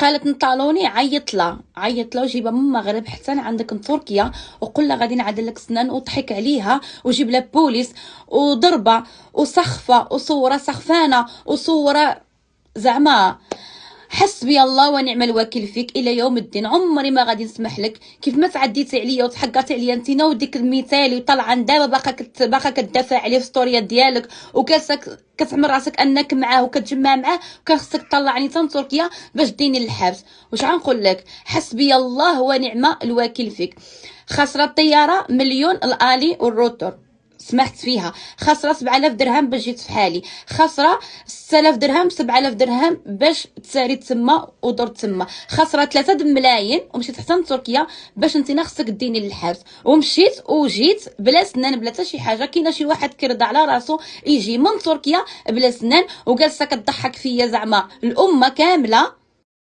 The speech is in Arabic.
قالت نطالوني، عيط لها وجيبها من المغرب حتى عندك تركيا، وقول لها غادي نعدل لك سنان، وضحك عليها وجيب لها بوليس وضربه وسخفه وصوره سخفانه وصوره زعما. حسبي الله ونعم الوكيل فيك الى يوم الدين. عمري ما غادي نسمح لك كيف ما تعديتي عليا وتحقرتي عليا انت وديك المثالي وطالعه دابا باقا كتدافع عليه في ستوريات ديالك، وكالسك كتعمل راسك انك معاه وكتجمع معاه، وكان خصك تطلعني حتى تركيا باش ديني للحبس. واش غنقول لك؟ حسبي الله ونعم الوكيل فيك. خاسره الطياره مليون الالي والروتور سمحت فيها، خاسره 7000 درهم باش جيت في حالي، خاسره 6000 درهم 7000 درهم باش تساري تما ودرت تما، خاسره 3 ملايين ومشيت حتى لتركيا باش انت خصك ديني للحبس، ومشيت وجيت بلا سنان بلا حتى شي حاجه. كاينه شي واحد كيرضى على راسو يجي من تركيا بلا سنان وجالسه كتضحك فيا زعما الامه كامله